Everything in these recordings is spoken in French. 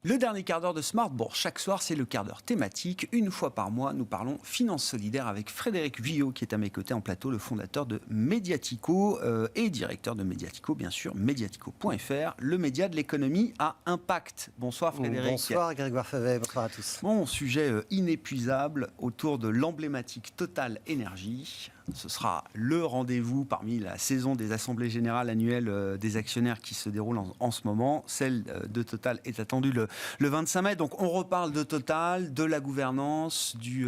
Le dernier quart d'heure de Smart Bourse. Chaque soir, c'est le quart d'heure thématique. Une fois par mois, nous parlons finance solidaire avec Frédéric Villot, qui est à mes côtés en plateau, le fondateur de Mediatico et directeur de Mediatico, bien sûr, mediatico.fr, le média de l'économie à impact. Bonsoir Frédéric. Bonsoir Grégoire Favet, bonsoir à tous. Bon, sujet inépuisable autour de l'emblématique Total Énergie. Ce sera le rendez-vous parmi la saison des assemblées générales annuelles des actionnaires qui se déroule en ce moment. Celle de Total est attendue le 25 mai. Donc on reparle de Total, de la gouvernance, du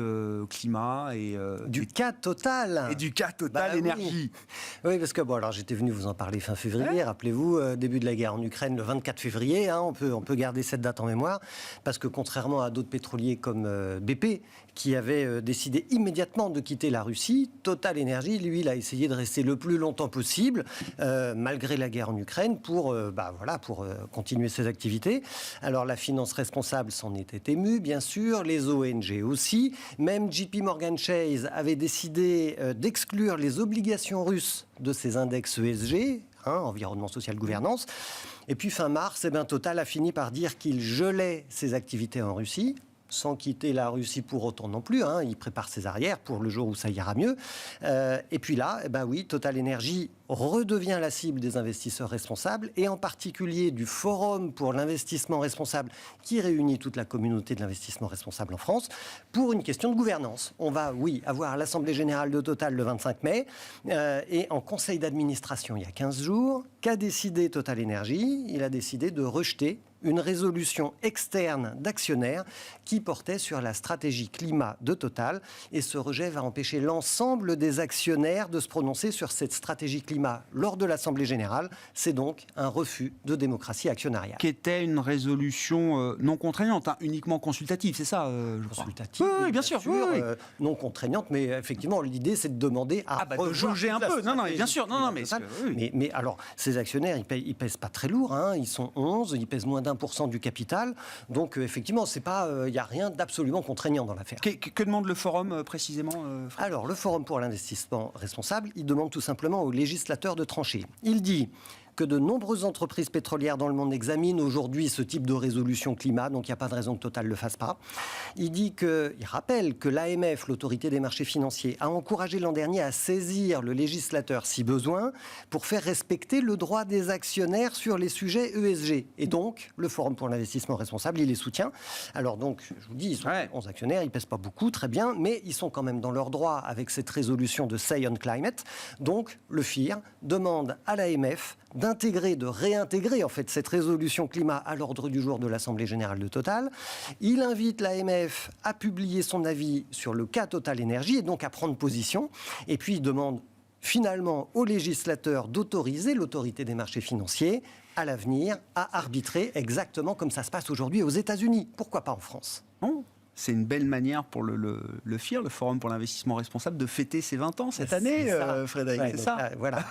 climat et du cas Total. Et du cas Total Énergie. Oui, parce que alors j'étais venu vous en parler fin février. Rappelez-vous, début de la guerre en Ukraine, le 24 février. On peut garder cette date en mémoire, parce que contrairement à d'autres pétroliers comme BP, qui avaient décidé immédiatement de quitter la Russie, Total Énergie, lui, il a essayé de rester le plus longtemps possible, malgré la guerre en Ukraine, pour continuer ses activités. Alors la finance responsable s'en était émue, bien sûr, les ONG aussi. Même JP Morgan Chase avait décidé d'exclure les obligations russes de ses index ESG, environnement, social, gouvernance. Et puis fin mars, Total a fini par dire qu'il gelait ses activités en Russie, sans quitter la Russie pour autant non plus. Il prépare ses arrières pour le jour où ça ira mieux. Et puis là, Total Énergie redevient la cible des investisseurs responsables, et en particulier du Forum pour l'investissement responsable, qui réunit toute la communauté de l'investissement responsable en France, pour une question de gouvernance. On va, avoir l'Assemblée Générale de Total le 25 mai, et en conseil d'administration, il y a 15 jours, qu'a décidé Total Énergie ? Il a décidé de rejeter une résolution externe d'actionnaires qui portait sur la stratégie climat de Total, et ce rejet va empêcher l'ensemble des actionnaires de se prononcer sur cette stratégie climat lors de l'Assemblée Générale. C'est donc un refus de démocratie actionnariale. Qui était une résolution non contraignante, uniquement consultative, c'est ça, je crois. Consultative, oui, bien sûr. Oui. Non contraignante, mais effectivement, l'idée, c'est de demander à de jauger un peu. Non, bien sûr. Mais alors, ces actionnaires, ils pèsent pas très lourd. Ils sont 11, ils pèsent moins d'1% du capital. Donc, effectivement, il n'y a rien d'absolument contraignant dans l'affaire. Que demande le Forum, précisément Alors, le Forum pour l'investissement responsable, il demande tout simplement aux législateurs de trancher. Il dit que de nombreuses entreprises pétrolières dans le monde examinent aujourd'hui ce type de résolution climat, donc il n'y a pas de raison que Total ne le fasse pas. Il rappelle que l'AMF, l'autorité des marchés financiers, a encouragé l'an dernier à saisir le législateur, si besoin, pour faire respecter le droit des actionnaires sur les sujets ESG. Et donc, le Forum pour l'investissement responsable, il les soutient. Alors donc, je vous dis, ils sont 11 actionnaires, ils ne pèsent pas beaucoup, très bien, mais ils sont quand même dans leur droit avec cette résolution de Say on Climate. Donc, le FIR demande à l'AMF de réintégrer en fait cette résolution climat à l'ordre du jour de l'Assemblée Générale de Total. Il invite l'AMF à publier son avis sur le cas Total Énergie, et donc à prendre position. Et puis il demande finalement aux législateurs d'autoriser l'autorité des marchés financiers à l'avenir à arbitrer exactement comme ça se passe aujourd'hui aux États-Unis. Pourquoi pas en France ? C'est une belle manière pour le FIR, le Forum pour l'investissement responsable, de fêter ses 20 ans cette année, Frédéric, c'est ça. Voilà,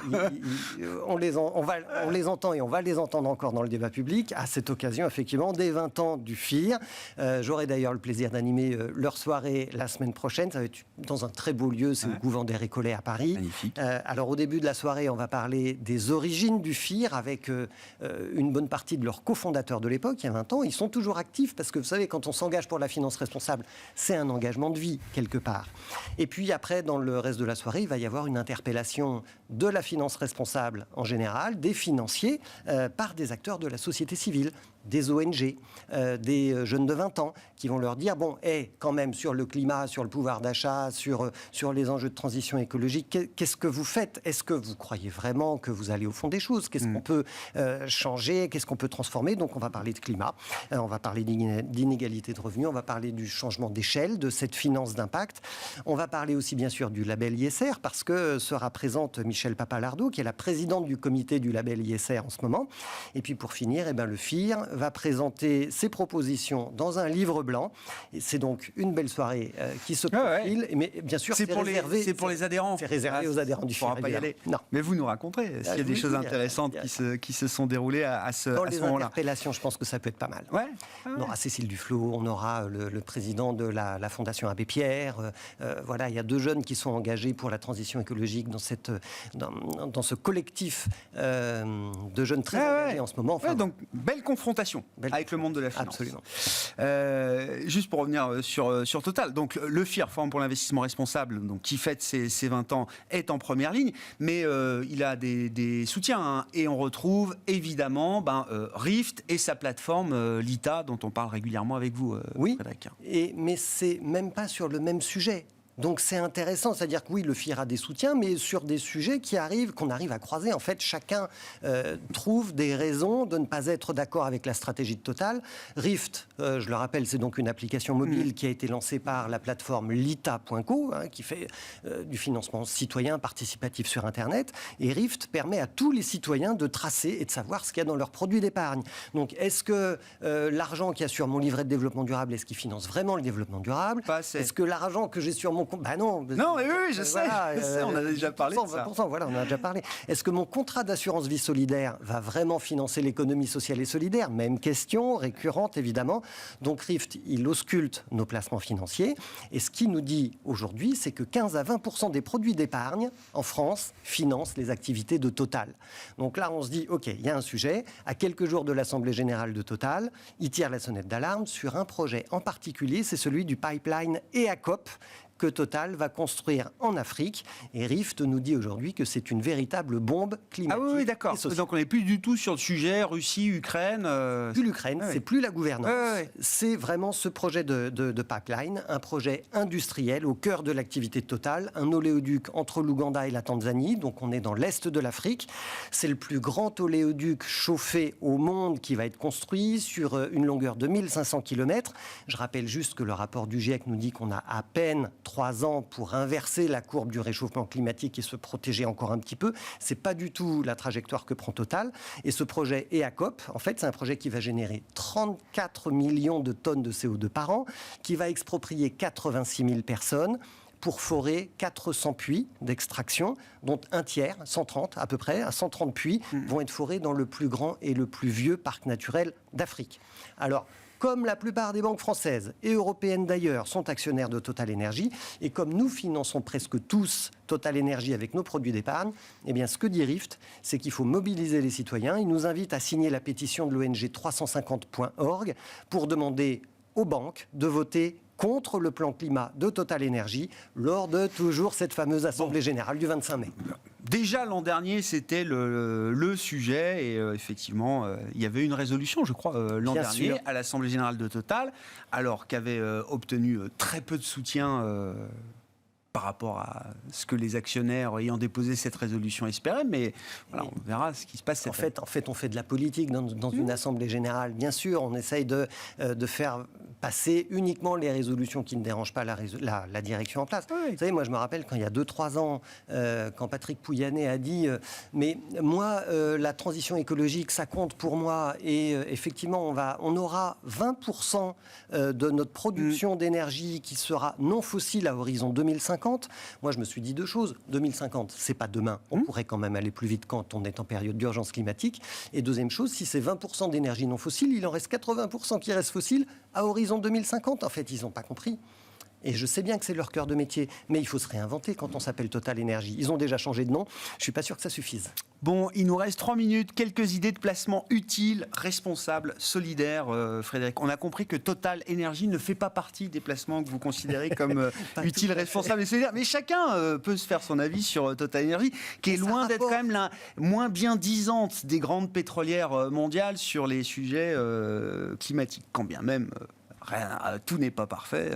on les entend et on va les entendre encore dans le débat public à cette occasion, effectivement, des 20 ans du FIR. J'aurai d'ailleurs le plaisir d'animer leur soirée la semaine prochaine. Ça va être dans un très beau lieu, c'est au Couvent des Récollets à Paris. Magnifique. Alors, au début de la soirée, on va parler des origines du FIR avec une bonne partie de leurs cofondateurs de l'époque, il y a 20 ans. Ils sont toujours actifs parce que, vous savez, quand on s'engage pour la finance responsable, c'est un engagement de vie, quelque part. Et puis après, dans le reste de la soirée, il va y avoir une interpellation de la finance responsable en général, des financiers, par des acteurs de la société civile, des ONG, des jeunes de 20 ans, qui vont leur dire, quand même, sur le climat, sur le pouvoir d'achat, sur les enjeux de transition écologique, qu'est-ce que vous faites ? Est-ce que vous croyez vraiment que vous allez au fond des choses ? Qu'est-ce qu'on peut changer ? Qu'est-ce qu'on peut transformer ? Donc on va parler de climat, on va parler d'inégalité de revenus, on va parler du changement d'échelle, de cette finance d'impact. On va parler aussi, bien sûr, du label ISR, parce que sera présente Michèle Papalardo, qui est la présidente du comité du label ISR en ce moment. Et puis, pour finir, le FIR va présenter ses propositions dans un livre blanc. Et c'est donc une belle soirée qui se profile. Mais bien sûr, c'est pour les adhérents. C'est réservé aux adhérents du FIR. On ne pourra pas y aller. Non. Mais vous nous raconterez s'il y a des choses intéressantes qui se sont déroulées à ce moment-là. Dans les interpellations, je pense que ça peut être pas mal. On aura Cécile Duflot, on aura le président de la Fondation Abbé Pierre. Il y a 2 jeunes qui sont engagés pour la transition écologique dans ce collectif de jeunes très engagés en ce moment. Donc, belle confrontation relation avec le monde de la finance. Absolument. Juste pour revenir sur Total, donc le FIR, Forum pour l'investissement responsable, donc, qui fête ses 20 ans, est en première ligne, mais il a des soutiens, hein, et on retrouve évidemment Rift et sa plateforme Lita, dont on parle régulièrement avec vous, Frédéric. Mais c'est même pas sur le même sujet. Donc c'est intéressant, c'est-à-dire que oui, le FIR a des soutiens, mais sur des sujets qu'on arrive à croiser. En fait, chacun trouve des raisons de ne pas être d'accord avec la stratégie de Total. Rift, je le rappelle, c'est donc une application mobile qui a été lancée par la plateforme Lita.co, qui fait du financement citoyen participatif sur Internet. Et Rift permet à tous les citoyens de tracer et de savoir ce qu'il y a dans leurs produits d'épargne. Donc est-ce que l'argent qu'il y a sur mon livret de développement durable, est-ce qu'il finance vraiment le développement durable ? Est-ce que l'argent que j'ai sur mon compte... non, mais oui, je sais, on a déjà parlé de ça. 20%, voilà, on en a déjà parlé. Est-ce que mon contrat d'assurance vie solidaire va vraiment financer l'économie sociale et solidaire ? Même question, récurrente évidemment. Donc Rift, il ausculte nos placements financiers. Et ce qu'il nous dit aujourd'hui, c'est que 15 à 20% des produits d'épargne en France financent les activités de Total. Donc là, on se dit, OK, il y a un sujet. À quelques jours de l'Assemblée générale de Total, il tire la sonnette d'alarme sur un projet en particulier, c'est celui du pipeline EACOP, que Total va construire en Afrique. Et Rift nous dit aujourd'hui que c'est une véritable bombe climatique. Ah oui, d'accord. Donc on n'est plus du tout sur le sujet Russie, Ukraine. Plus l'Ukraine, c'est plus la gouvernance. C'est vraiment ce projet de pipeline, un projet industriel au cœur de l'activité de Total, un oléoduc entre l'Ouganda et la Tanzanie. Donc on est dans l'est de l'Afrique. C'est le plus grand oléoduc chauffé au monde qui va être construit sur une longueur de 1500 km. Je rappelle juste que le rapport du GIEC nous dit qu'on a à peine 3 ans pour inverser la courbe du réchauffement climatique et se protéger encore un petit peu. C'est pas du tout la trajectoire que prend Total. Et ce projet EACOP, en fait, c'est un projet qui va générer 34 millions de tonnes de CO2 par an, qui va exproprier 86 000 personnes pour forer 400 puits d'extraction, dont un tiers, 130 à peu près, à 130 puits, vont être forés dans le plus grand et le plus vieux parc naturel d'Afrique. Alors, comme la plupart des banques françaises et européennes d'ailleurs sont actionnaires de Total Energy, et comme nous finançons presque tous Total Energy avec nos produits d'épargne, eh bien ce que dit Rift, c'est qu'il faut mobiliser les citoyens. Il nous invite à signer la pétition de l'ONG 350.org pour demander aux banques de voter contre le plan climat de Total Energy lors de toujours cette fameuse Assemblée générale du 25 mai. Déjà l'an dernier, c'était le sujet et effectivement, il y avait une résolution, je crois, l'an dernier à l'Assemblée générale de Total, alors qu'avait obtenu très peu de soutien par rapport à ce que les actionnaires ayant déposé cette résolution espéraient, mais voilà, on verra ce qui se passe. En fait, on fait de la politique dans une Assemblée générale, bien sûr, on essaye de faire passer uniquement les résolutions qui ne dérangent pas la direction en place. Oui. Vous savez, moi je me rappelle quand il y a 2-3 ans, quand Patrick Pouyanné a dit mais moi, la transition écologique, ça compte pour moi, et effectivement, on aura 20% de notre production d'énergie qui sera non fossile à horizon 2050. Moi, je me suis dit deux choses. 2050, c'est pas demain. On pourrait quand même aller plus vite quand on est en période d'urgence climatique. Et deuxième chose, si c'est 20% d'énergie non fossile, il en reste 80% qui reste fossile à horizon 2050. En fait, ils n'ont pas compris. Et je sais bien que c'est leur cœur de métier, mais il faut se réinventer quand on s'appelle Total Energy. Ils ont déjà changé de nom, je ne suis pas sûr que ça suffise. Bon, il nous reste 3 minutes, quelques idées de placement utiles, responsables, solidaires, Frédéric. On a compris que Total Energy ne fait pas partie des placements que vous considérez comme utiles, responsables et solidaires, mais chacun peut se faire son avis sur Total Energy, qui est loin d'être quand même la moins bien disante des grandes pétrolières mondiales sur les sujets climatiques, quand bien même... tout n'est pas parfait,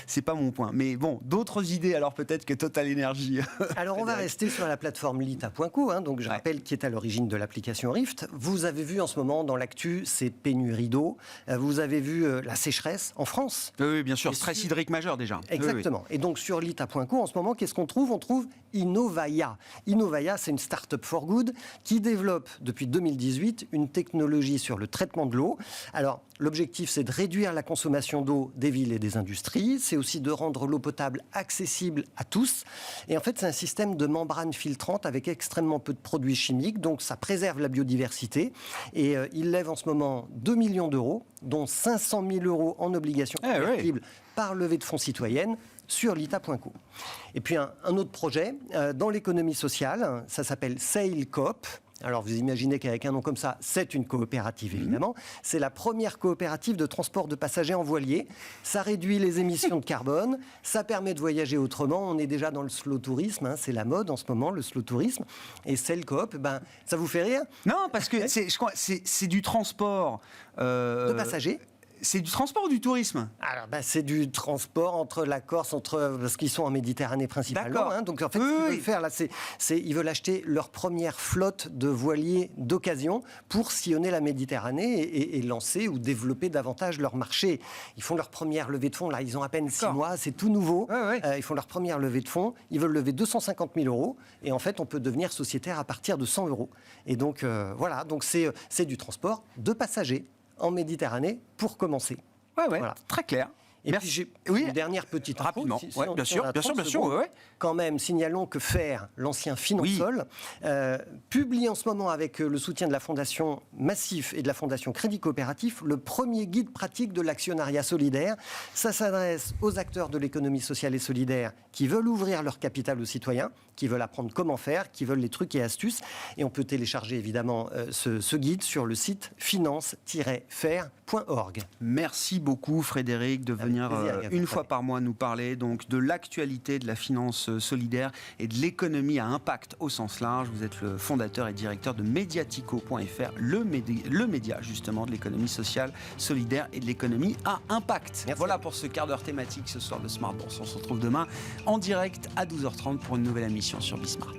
c'est pas mon point. Mais bon, d'autres idées alors peut-être que Total Energy. Alors on va rester sur la plateforme Lita.co, donc je rappelle qui est à l'origine de l'application Rift. Vous avez vu en ce moment dans l'actu ces pénuries d'eau, vous avez vu la sécheresse en France. Oui, bien sûr, stress hydrique majeur déjà. Exactement. Oui. Et donc sur Lita.co en ce moment, qu'est-ce qu'on trouve ? On trouve Innovaya. Innovaya, c'est une start-up for good qui développe depuis 2018 une technologie sur le traitement de l'eau. Alors l'objectif, c'est de réduire la consommation d'eau des villes et des industries. C'est aussi de rendre l'eau potable accessible à tous. Et en fait, c'est un système de membrane filtrante avec extrêmement peu de produits chimiques. Donc, ça préserve la biodiversité. Et il lève en ce moment 2 millions d'euros, dont 500 000 euros en obligations convertibles par levée de fonds citoyenne sur Lita.co. Et puis, un autre projet dans l'économie sociale, ça s'appelle SailCoop. Alors vous imaginez qu'avec un nom comme ça, c'est une coopérative évidemment. C'est la première coopérative de transport de passagers en voilier. Ça réduit les émissions de carbone, ça permet de voyager autrement. On est déjà dans le slow tourisme, hein, c'est la mode en ce moment, le slow tourisme. Et Cellcoop, ça vous fait rire? Non, parce que c'est du transport... De passagers. C'est du transport ou du tourisme? Alors, c'est du transport entre la Corse, parce qu'ils sont en Méditerranée principalement. Hein, donc, en fait, ce qu'ils veulent faire, là, ils veulent acheter leur première flotte de voiliers d'occasion pour sillonner la Méditerranée et lancer ou développer davantage leur marché. Ils font leur première levée de fonds. Là, ils ont à peine 6 mois, c'est tout nouveau. Ils font leur première levée de fonds. Ils veulent lever 250 000 €. Et en fait, on peut devenir sociétaire à partir de 100 €. Et donc, voilà. Donc, c'est du transport de passagers en Méditerranée pour commencer. Voilà. Très clair. Et puis j'ai une dernière petite info. Rapidement. Bien sûr. Quand même, signalons que FAIR, l'ancien Finansol, publie en ce moment avec le soutien de la Fondation Massif et de la Fondation Crédit Coopératif le premier guide pratique de l'actionnariat solidaire. Ça s'adresse aux acteurs de l'économie sociale et solidaire qui veulent ouvrir leur capital aux citoyens, qui veulent apprendre comment faire, qui veulent les trucs et astuces. Et on peut télécharger évidemment ce guide sur le site finance-fair.org. Merci beaucoup Frédéric de venir une fois par mois nous parler donc de l'actualité de la finance solidaire et de l'économie à impact au sens large. Vous êtes le fondateur et directeur de Mediatico.fr, le média justement de l'économie sociale, solidaire et de l'économie à impact. Merci. Voilà pour ce quart d'heure thématique ce soir de Smart Bourse. On se retrouve demain en direct à 12h30 pour une nouvelle émission sur Bismart.